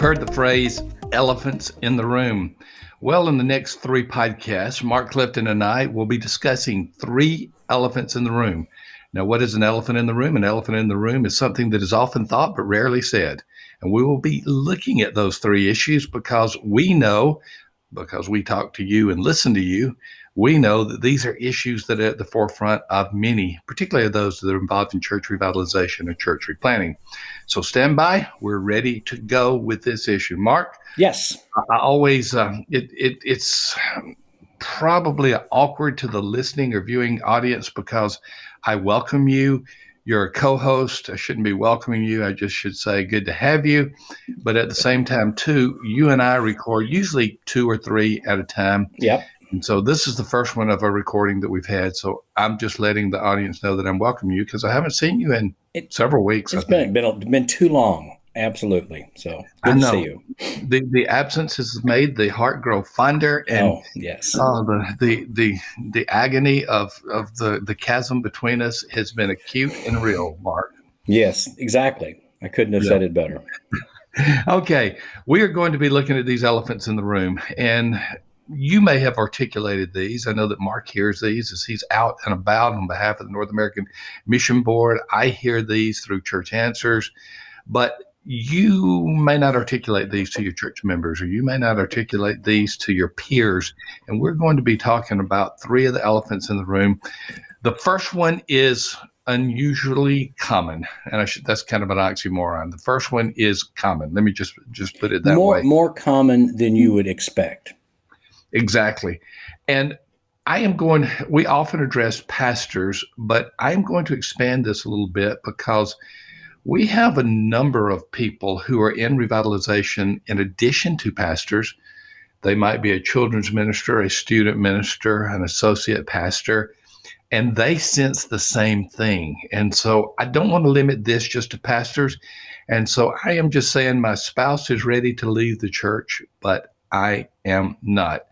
heard the phrase elephants in the room. Well, in the next 3 podcasts, Mark Clifton and I will be discussing 3 elephants in the room. Now, what is an elephant in the room? An elephant in the room is something that is often thought but rarely said. And we will be looking at those 3 issues because we know, because we talk to you and listen to you, we know that these are issues that are at the forefront of many, particularly those that are involved in church revitalization and church replanting. So stand by. We're ready to go with this issue. Mark? Yes. I always, it's probably awkward to the listening or viewing audience because I welcome you. You're a co-host. I shouldn't be welcoming you. I just should say good to have you. But at the same time, too, you and I record usually 2 or 3 at a time. Yep. And so this is the first one of a recording that we've had. So I'm just letting the audience know that I'm welcoming you because I haven't seen you in several weeks. It's been too long. Absolutely. So good to see you. The absence has made the heart grow fonder, and yes, the agony of the chasm between us has been acute and real, Mark. Yes, exactly. I couldn't have said it better. Okay, we are going to be looking at these elephants in the room, and you may have articulated these. I know that Mark hears these as he's out and about on behalf of the North American Mission Board. I hear these through Church Answers, but you may not articulate these to your church members, or you may not articulate these to your peers. And we're going to be talking about 3 of the elephants in the room. The first one is unusually common, and that's kind of an oxymoron. The first one is common. Let me just put it that way. More common than you would expect. Exactly. And we often address pastors, but I'm going to expand this a little bit because we have a number of people who are in revitalization in addition to pastors. They might be a children's minister, a student minister, an associate pastor, and they sense the same thing. And so I don't want to limit this just to pastors. And so I am just saying my spouse is ready to leave the church, but I am not.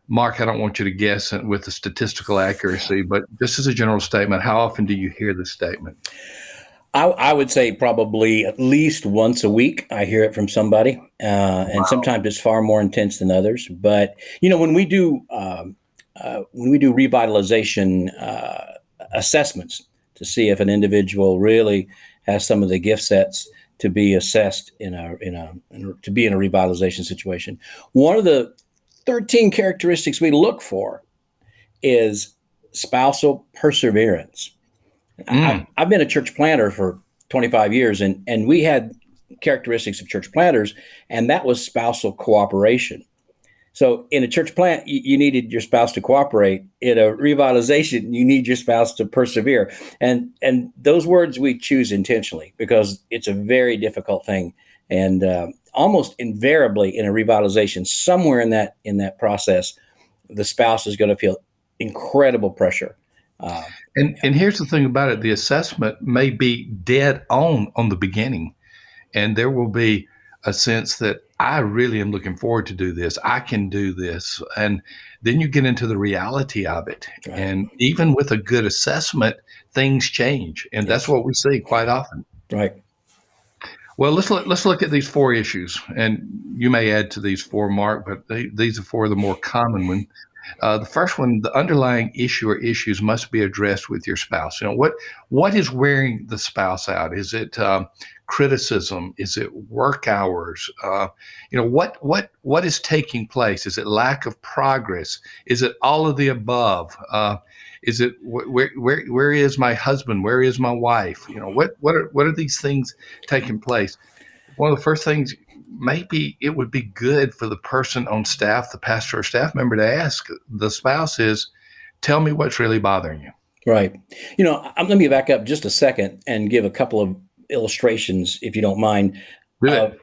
Mark, I don't want you to guess with the statistical accuracy, but just as a general statement, how often do you hear this statement? I would say probably at least once a week I hear it from somebody, and sometimes it's far more intense than others. But when we do revitalization assessments to see if an individual really has some of the gift sets to be assessed to be in a revitalization situation, one of the 13 characteristics we look for is spousal perseverance. I've been a church planter for 25 years, and we had characteristics of church planters, and that was spousal cooperation. So in a church plant, you needed your spouse to cooperate. In a revitalization, you need your spouse to persevere. And those words we choose intentionally because it's a very difficult thing. And almost invariably in a revitalization, somewhere in that process, the spouse is going to feel incredible pressure. And here's the thing about it. The assessment may be dead on the beginning. And there will be a sense that I really am looking forward to do this. I can do this. And then you get into the reality of it. Right. And even with a good assessment, things change. And that's what we see quite often. Right. Well, let's look at these 4 issues. And you may add to these 4, Mark, but these are 4 of the more common ones. The first one, the underlying issue or issues must be addressed with your spouse. What is wearing the spouse out? Is it criticism? Is it work hours? What is taking place? Is it lack of progress? Is it all of the above? Is it where is my husband? Where is my wife? What are these things taking place? One of the first things, maybe it would be good for the person on staff, the pastor or staff member, to ask the spouse is, tell me what's really bothering you. Right. Let me back up just a second and give a couple of illustrations, if you don't mind,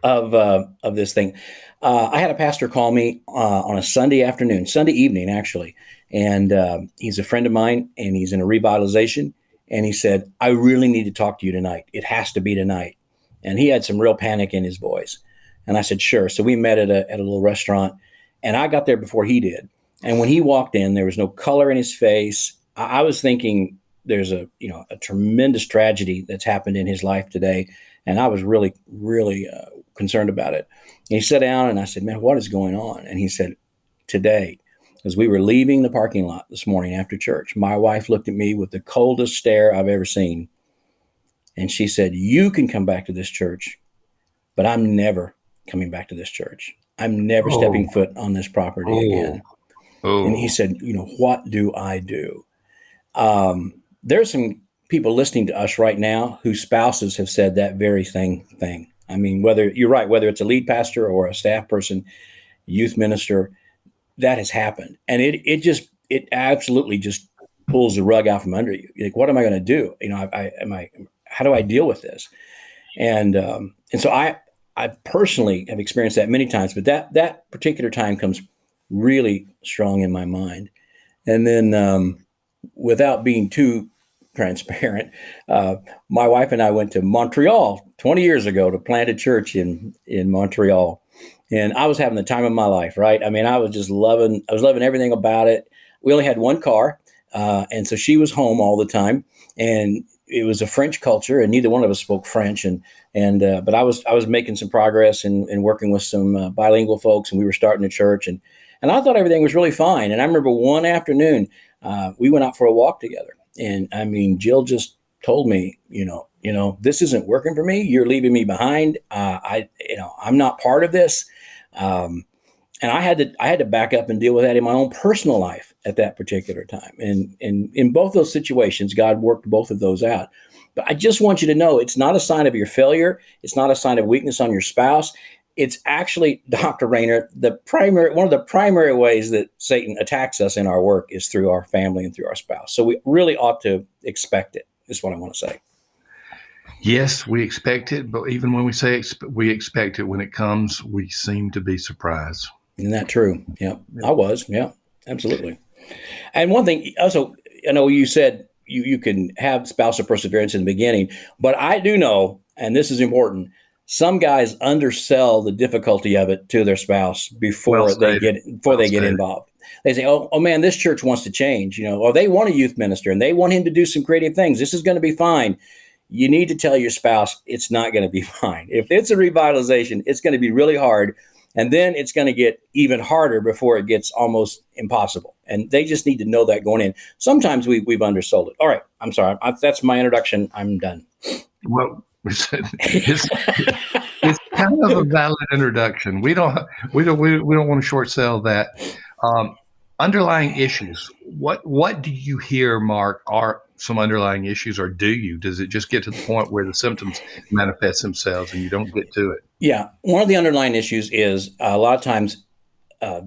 of this thing. I had a pastor call me on a Sunday evening, actually. And he's a friend of mine, and he's in a revitalization. And he said, I really need to talk to you tonight. It has to be tonight. And he had some real panic in his voice. And I said, sure. So we met at a little restaurant, and I got there before he did. And when he walked in, there was no color in his face. I was thinking there's a tremendous tragedy that's happened in his life today. And I was really, really concerned about it. And he sat down and I said, man, what is going on? And he said, today, as we were leaving the parking lot this morning after church, my wife looked at me with the coldest stare I've ever seen. And she said, you can come back to this church, but I'm never coming back to this church. I'm never stepping foot on this property again. And he said, what do I do? There's some people listening to us right now whose spouses have said that very thing. I mean, whether you're right, whether it's a lead pastor or a staff person, youth minister, that has happened. And it absolutely just pulls the rug out from under you. You're like, what am I going to do? How do I deal with this? And so I personally have experienced that many times, but that particular time comes really strong in my mind. And then without being too transparent, my wife and I went to Montreal 20 years ago to plant a church in Montreal. And I was having the time of my life, right? I mean, I was loving everything about it. We only had one car. And so she was home all the time. And it was a French culture, and neither one of us spoke French. But I was making some progress and working with some bilingual folks, and we were starting a church, and I thought everything was really fine. And I remember one afternoon, we went out for a walk together, and I mean, Jill just told me, this isn't working for me. You're leaving me behind. I'm not part of this. And I had to back up and deal with that in my own personal life at that particular time. And in both those situations, God worked both of those out. But I just want you to know, it's not a sign of your failure. It's not a sign of weakness on your spouse. It's actually, Dr. Rayner, one of the primary ways that Satan attacks us in our work is through our family and through our spouse. So we really ought to expect it, is what I want to say. Yes, we expect it, but even when we say we expect it, when it comes, we seem to be surprised. Isn't that true? Yeah, I was. Yeah, absolutely. And one thing also, I know you said you can have spousal perseverance in the beginning, but I do know, and this is important, some guys undersell the difficulty of it to their spouse before they get involved. They say, oh man, this church wants to change, or they want a youth minister and they want him to do some creative things. This is going to be fine. You need to tell your spouse it's not going to be fine. If it's a revitalization, it's going to be really hard. And then it's going to get even harder before it gets almost impossible. And they just need to know that going in. Sometimes we've undersold it. All right. I'm sorry. That's my introduction. I'm done. Well, it's kind of a valid introduction. We don't want to short sell that. Underlying issues. What do you hear, Mark, are some underlying issues, or does it just get to the point where the symptoms manifest themselves and you don't get to it? Yeah. One of the underlying issues is a lot of times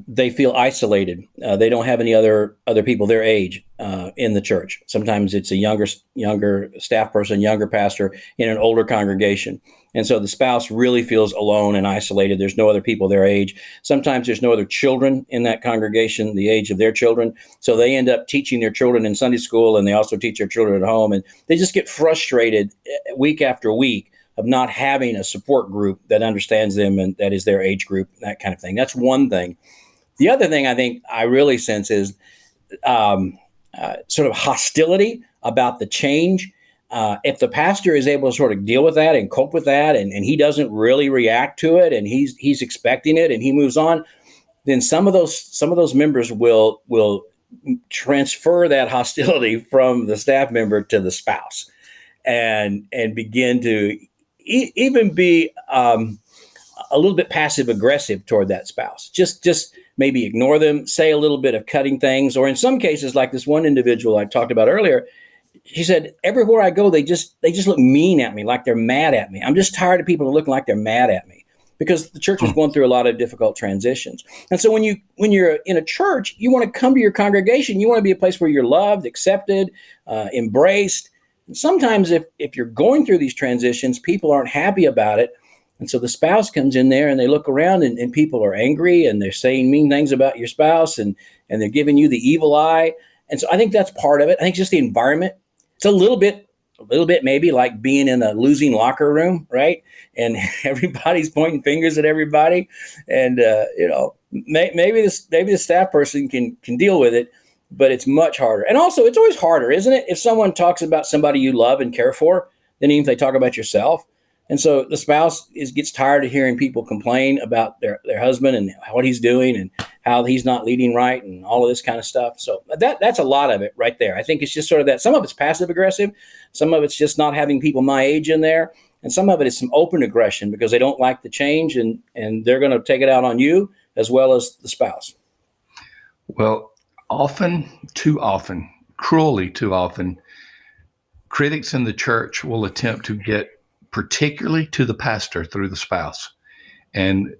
they feel isolated. They don't have any other people their age in the church. Sometimes it's a younger staff person, younger pastor in an older congregation. And so the spouse really feels alone and isolated. There's no other people their age. Sometimes there's no other children in that congregation, the age of their children. So they end up teaching their children in Sunday school, and they also teach their children at home. And they just get frustrated week after week of not having a support group that understands them and that is their age group, that kind of thing. That's one thing. The other thing I think I really sense is sort of hostility about the change. If the pastor is able to sort of deal with that and cope with that, and he doesn't really react to it, and he's expecting it, and he moves on, then some of those members will transfer that hostility from the staff member to the spouse, and begin to even be a little bit passive aggressive toward that spouse. Just maybe ignore them, say a little bit of cutting things, or in some cases, like this one individual I talked about earlier. She said, everywhere I go, they just look mean at me, like they're mad at me. I'm just tired of people looking like they're mad at me, because the church was going through a lot of difficult transitions. And so when you're in a church, you want to come to your congregation. You want to be a place where you're loved, accepted, embraced. And sometimes if you're going through these transitions, people aren't happy about it. And so the spouse comes in there and they look around and people are angry and they're saying mean things about your spouse and they're giving you the evil eye. And so I think that's part of it. I think just the environment. It's a little bit maybe like being in a losing locker room, right? And everybody's pointing fingers at everybody. And, maybe the staff person can deal with it, but it's much harder. And also, it's always harder, isn't it? If someone talks about somebody you love and care for, then even if they talk about yourself, And so the spouse gets tired of hearing people complain about their husband and what he's doing and how he's not leading right and all of this kind of stuff. So that's a lot of it right there. I think it's just sort of that. Some of it's passive aggressive, some of it's just not having people my age in there, and some of it is some open aggression because they don't like the change and they're going to take it out on you as well as the spouse. Well, often, too often, cruelly too often, critics in the church will attempt to get particularly to the pastor through the spouse. And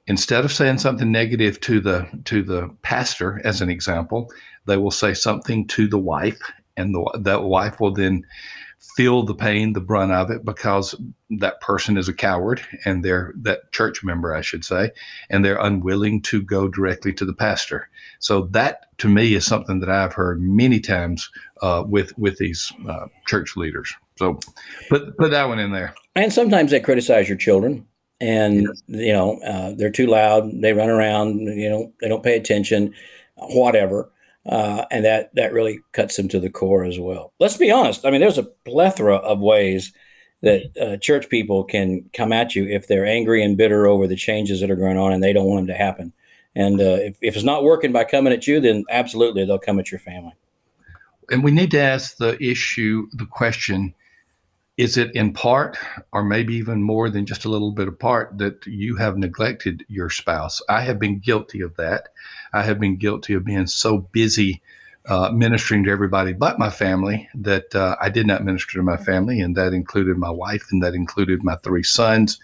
instead of saying something negative to the pastor, as an example, they will say something to the wife, and that wife will then feel the pain, the brunt of it, because that person is a coward, and they're that church member, I should say, and they're unwilling to go directly to the pastor. So that, to me, is something that I've heard many times with these church leaders. So put that one in there. And sometimes they criticize your children, and yes. They're too loud. They run around. They don't pay attention, whatever. And that really cuts them to the core as well. Let's be honest. I mean, there's a plethora of ways that church people can come at you if they're angry and bitter over the changes that are going on and they don't want them to happen. And if it's not working by coming at you, then absolutely they'll come at your family. And we need to ask the question, is it in part, or maybe even more than just a little bit of part, that you have neglected your spouse? I have been guilty of that. I have been guilty of being so busy ministering to everybody but my family that I did not minister to my family, and that included my wife, and that included my 3 sons.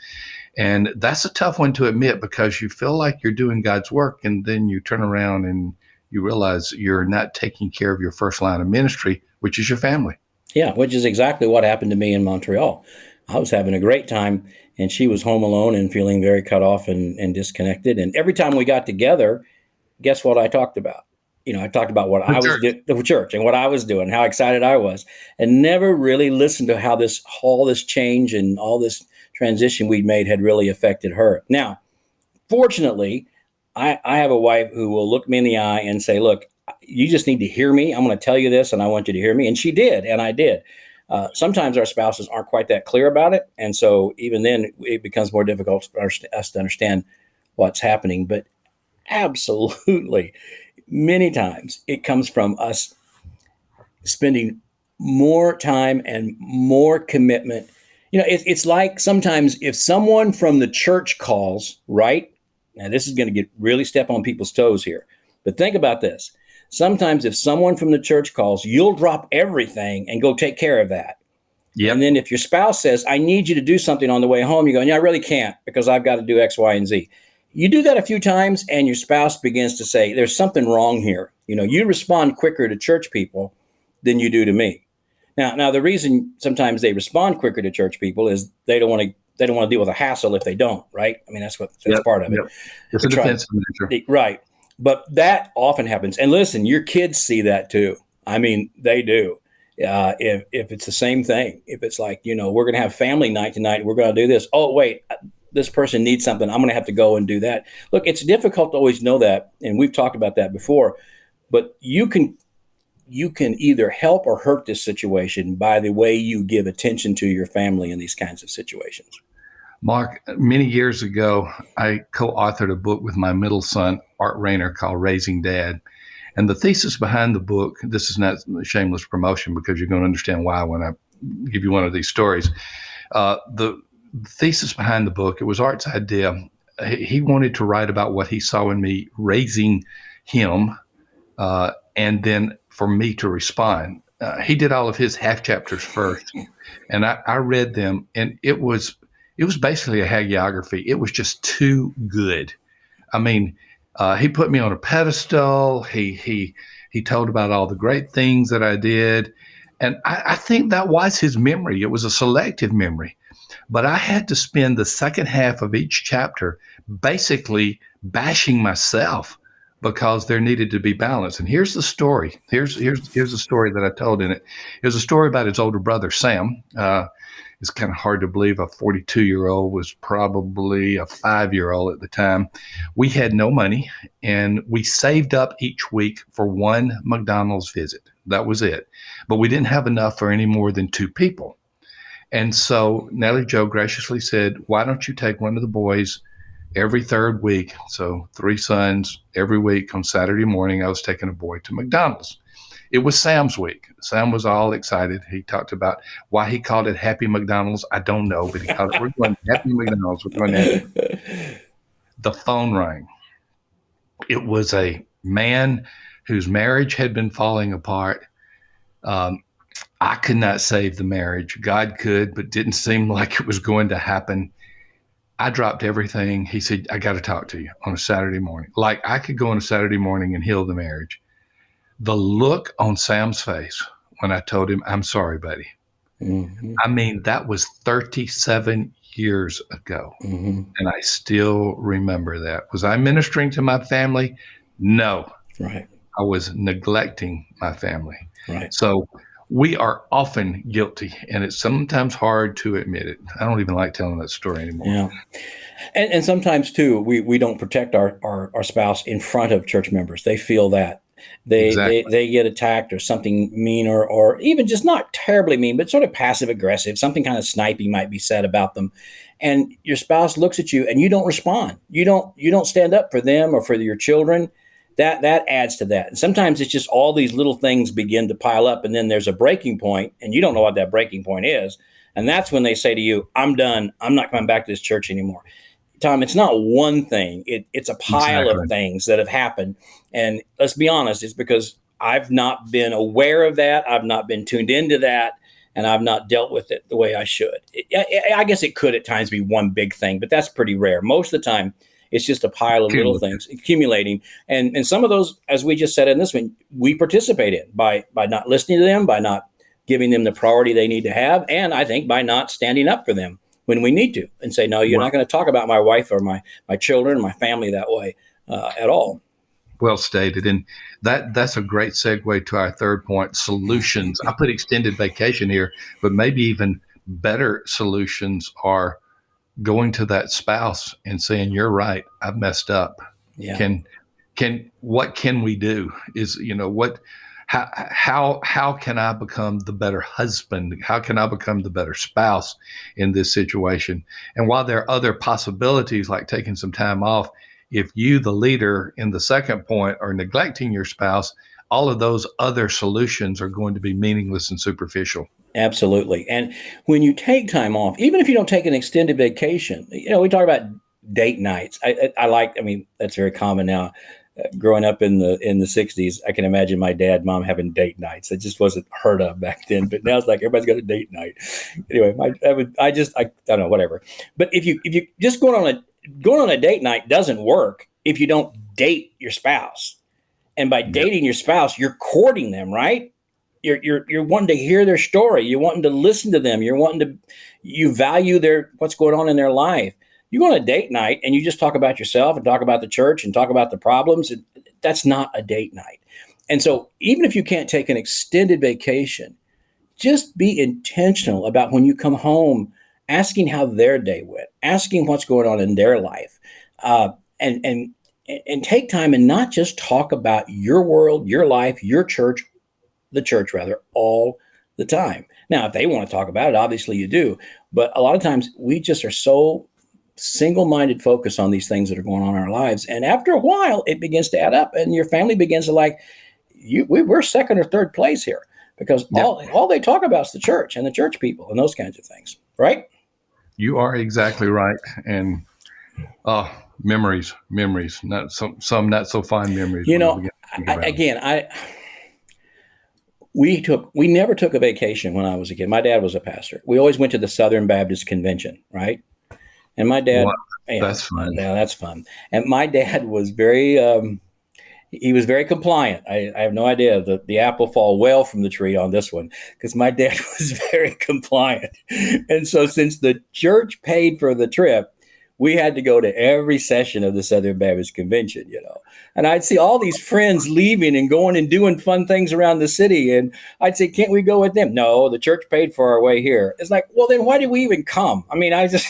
And that's a tough one to admit, because you feel like you're doing God's work, and then you turn around and you realize you're not taking care of your first line of ministry, which is your family. Yeah, which is exactly what happened to me in Montreal. I was having a great time, and she was home alone and feeling very cut off and disconnected. And every time we got together, guess what I talked about? I talked about what I was doing, the church, and what I was doing, how excited I was, and never really listened to how all this change and all this transition we'd made had really affected her. Now, fortunately, I have a wife who will look me in the eye and say, look, you just need to hear me. I'm going to tell you this, and I want you to hear me. And she did, and I did. Sometimes our spouses aren't quite that clear about it. And so even then, it becomes more difficult for us to understand what's happening. But absolutely, many times it comes from us spending more time and more commitment. It's like sometimes if someone from the church calls, right? Now, this is going to really step on people's toes here. But think about this. Sometimes if someone from the church calls, you'll drop everything and go take care of that. Yep. And then if your spouse says, I need you to do something on the way home, you go, I really can't because I've got to do X, Y, and Z. You do that a few times and your spouse begins to say, there's something wrong here. You respond quicker to church people than you do to me. Now the reason sometimes they respond quicker to church people is they don't want to deal with a hassle if they don't, right? I mean, that's part of it. Yep. It's a defensive nature. Right. But that often happens. And listen, your kids see that too. I mean, they do. If it's the same thing, if it's like, we're going to have family night tonight, we're going to do this. Oh, wait, this person needs something. I'm going to have to go and do that. Look, it's difficult to always know that. And we've talked about that before, but you can either help or hurt this situation by the way you give attention to your family in these kinds of situations. Mark, many years ago, I co-authored a book with my middle son, Art Rayner, called Raising Dad. And the thesis behind the book, this is not shameless promotion because you're going to understand why when I give you one of these stories. The thesis behind the book, it was Art's idea. He wanted to write about what he saw in me raising him, and then for me to respond. He did all of his half chapters first, and I read them, and it was basically a hagiography. It was just too good. I mean, he put me on a pedestal. He told about all the great things that I did. And I think that was his memory. It was a selective memory. But I had to spend the second half of each chapter basically bashing myself because there needed to be balance. And here's the story. Here's the story that I told in it. It was a story about his older brother, Sam. It's kind of hard to believe a 42-year-old was probably a 5-year-old at the time. We had no money, and we saved up each week for one McDonald's visit. That was it. But we didn't have enough for any more than 2 people. And so Nellie Jo graciously said, why don't you take one of the boys every third week? So 3 sons every week. On Saturday morning, I was taking a boy to McDonald's. It was Sam's week. Sam was all excited. He talked about why he called it Happy McDonald's. I don't know, but he called it, we're going to Happy McDonald's. We're going to Happy. The phone rang. It was a man whose marriage had been falling apart. I could not save the marriage. God could, but didn't seem like it was going to happen. I dropped everything. He said, I got to talk to you on a Saturday morning. Like I could go on a Saturday morning and heal the marriage. The look on Sam's face when I told him, I'm sorry, buddy. Mm-hmm. I mean, that was 37 years ago. Mm-hmm. And I still remember that. Was I ministering to my family? No. Right. I was neglecting my family. Right. So we are often guilty, and it's sometimes hard to admit it. I don't even like telling that story anymore. Yeah. And sometimes too, we don't protect our spouse in front of church members. They feel that Exactly. they get attacked or something mean or even just not terribly mean, but sort of passive aggressive, something kind of snipey might be said about them. And your spouse looks at you and you don't respond. You don't stand up for them or for your children. That adds to that. And sometimes it's just all these little things begin to pile up, and then there's a breaking point, and you don't know what that breaking point is. And that's when they say to you, I'm done. I'm not coming back to this church anymore. Thom, it's not one thing. It's a pile of things that have happened. And let's be honest, it's because I've not been aware of that. I've not been tuned into that, and I've not dealt with it the way I should. I guess it could at times be one big thing, but that's pretty rare. Most of the time, it's just a pile of little things accumulating. And some of those, as we just said in this one, we participate in by not listening to them, by not giving them the priority they need to have, and I think by not standing up for them when we need to and say, no, you're not going to talk about my wife or my children or my family that way at all. Well stated. And that's a great segue to our third point, solutions. I put extended vacation here, but maybe even better solutions are going to that spouse and saying, you're right, I've messed up. Yeah. What can we do? Is, how can I become the better husband? How can I become the better spouse in this situation? And while there are other possibilities like taking some time off, if you, the leader in the second point, are neglecting your spouse, all of those other solutions are going to be meaningless and superficial. Absolutely. And when you take time off, even if you don't take an extended vacation, we talk about date nights. I mean, that's very common now. Growing up in the 60s, I can imagine my dad, mom having date nights. It just wasn't heard of back then. But now it's like everybody's got a date night. Anyway, I don't know, whatever. But if you just going on a date night doesn't work if you don't date your spouse. And by dating your spouse, you're courting them, right? You're wanting to hear their story. You're wanting to listen to them. You value what's going on in their life. You go on a date night and you just talk about yourself and talk about the church and talk about the problems. That's not a date night. And so even if you can't take an extended vacation, just be intentional about when you come home, asking how their day went, asking what's going on in their life, and take time and not just talk about your world, your life, your church, the church rather, all the time. Now, if they want to talk about it, obviously you do. But a lot of times we just are so single-minded focus on these things that are going on in our lives. And after a while, it begins to add up and your family begins to we're second or third place here because all they talk about is the church and the church people and those kinds of things. Right? You are exactly right. And memories, not some not so fine memories. We never took a vacation when I was a kid. My dad was a pastor. We always went to the Southern Baptist Convention, right? And my dad, that's fun. Yeah, that's fun. And my dad was very, he was very compliant. I have no idea the apple fall well from the tree on this one because my dad was very compliant. And so since the church paid for the trip, we had to go to every session of the Southern Baptist Convention, And I'd see all these friends leaving and going and doing fun things around the city. And I'd say, can't we go with them? No, the church paid for our way here. It's like, well, then why did we even come? I mean, I just...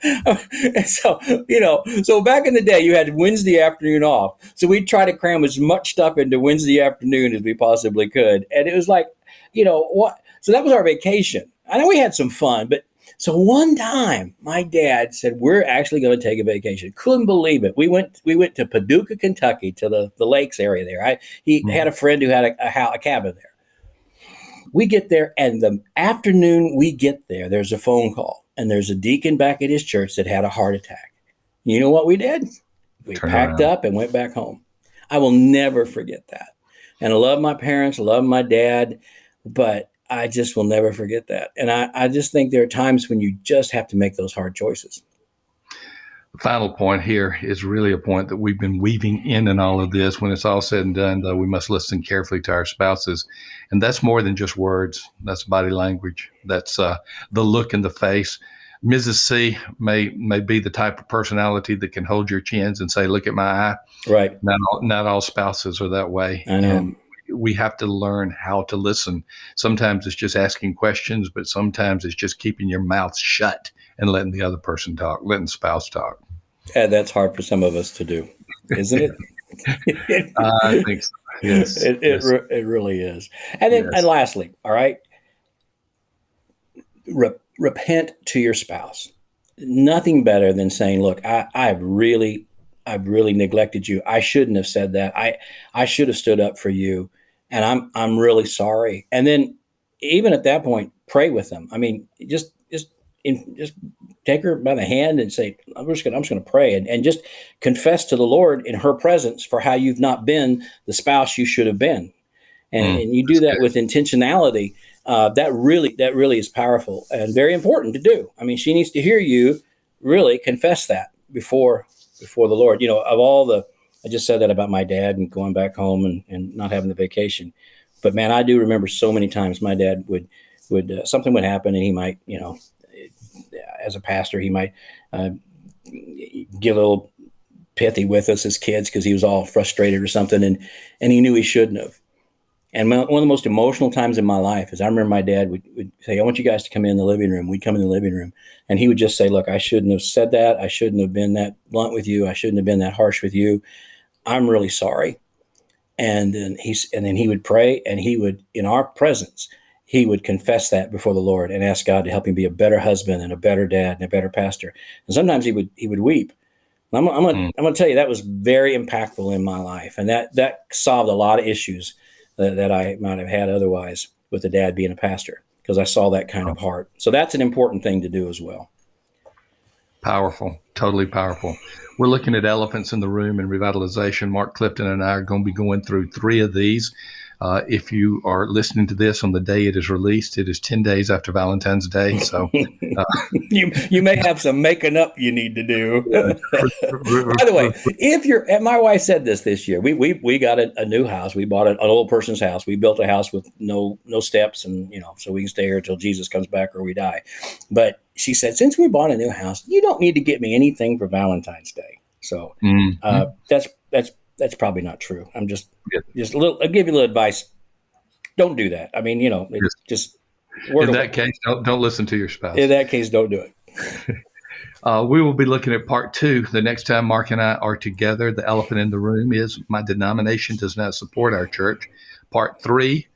And so back in the day, you had Wednesday afternoon off. So we'd try to cram as much stuff into Wednesday afternoon as we possibly could. And it was like, what? So that was our vacation. I know we had some fun, but so one time my dad said, we're actually going to take a vacation. Couldn't believe it. We went to Paducah, Kentucky, to the lakes area there. He had a friend who had a cabin there. We get there, and the afternoon we get there, there's a phone call, and there's a deacon back at his church that had a heart attack. You know what we did? We packed up and went back home. I will never forget that. And I love my parents, I love my dad, but I just will never forget that. And I just think there are times when you just have to make those hard choices. The final point here is really a point that we've been weaving in all of this. When it's all said and done, though, we must listen carefully to our spouses. And that's more than just words. That's body language. That's the look in the face. Mrs. C may be the type of personality that can hold your chins and say, look at my eye. Right. Not all spouses are that way. I know. And we have to learn how to listen. Sometimes it's just asking questions, but sometimes it's just keeping your mouth shut and letting the other person talk, letting the spouse talk. And that's hard for some of us to do, isn't it? I think so. Yes. It really is. And then, and lastly, all right, repent to your spouse. Nothing better than saying, look, I've really neglected you. I shouldn't have said that. I should have stood up for you, and I'm really sorry. And then even at that point, pray with them. I mean, just take her by the hand and say, I'm just going to pray and just confess to the Lord in her presence for how you've not been the spouse you should have been. And you do that with intentionality. That really is powerful and very important to do. I mean, she needs to hear you really confess that before the Lord. You know, I just said that about my dad and going back home and not having the vacation. But man, I do remember so many times my dad would something would happen, and he might, you know, as a pastor, he might get a little pithy with us as kids because he was all frustrated or something, and he knew he shouldn't have. And one of the most emotional times in my life is I remember my dad would say, I want you guys to come in the living room. We'd come in the living room, and he would just say, look, I shouldn't have said that. I shouldn't have been that blunt with you. I shouldn't have been that harsh with you. I'm really sorry. And then he would pray, and he would, in our presence, he would confess that before the Lord and ask God to help him be a better husband and a better dad and a better pastor. And sometimes he would weep. I'm going to tell you, that was very impactful in my life. And that solved a lot of issues that I might have had otherwise with the dad being a pastor, because I saw that kind of heart. So that's an important thing to do as well. Powerful, totally powerful. We're looking at elephants in the room and revitalization. Mark Clifton and I are going to be going through 3 of these. If you are listening to this on the day it is released, it is 10 days after Valentine's Day. So you may have some making up you need to do. By the way, my wife said this year, we got a new house. We bought an old person's house. We built a house with no steps, and so we can stay here until Jesus comes back or we die. But she said, since we bought a new house, you don't need to get me anything for Valentine's Day. So that's probably not true. I'm just a little. I'll give you a little advice. Don't do that. I mean, just in that case, don't listen to your spouse. In that case, don't do it. We will be looking at part 2 the next time Mark and I are together. The elephant in the room is my denomination does not support our church. Part 3,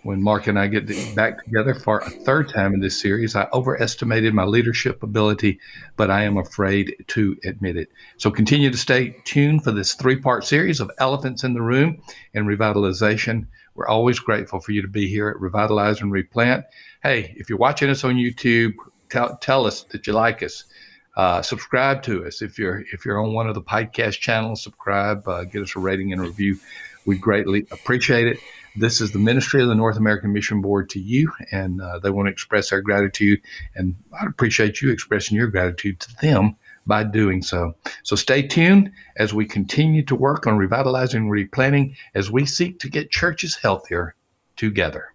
when Mark and I get back together for a 3rd time in this series, I overestimated my leadership ability, but I am afraid to admit it. So continue to stay tuned for this 3-part series of Elephants in the Room and Revitalization. We're always grateful for you to be here at Revitalize and Replant. Hey, if you're watching us on YouTube, tell us that you like us. Subscribe to us. If you're on one of the podcast channels, subscribe, get us a rating and a review. We greatly appreciate it. This is the ministry of the North American Mission Board to you, and they want to express their gratitude, and I'd appreciate you expressing your gratitude to them by doing so. So stay tuned as we continue to work on revitalizing and replanting as we seek to get churches healthier together.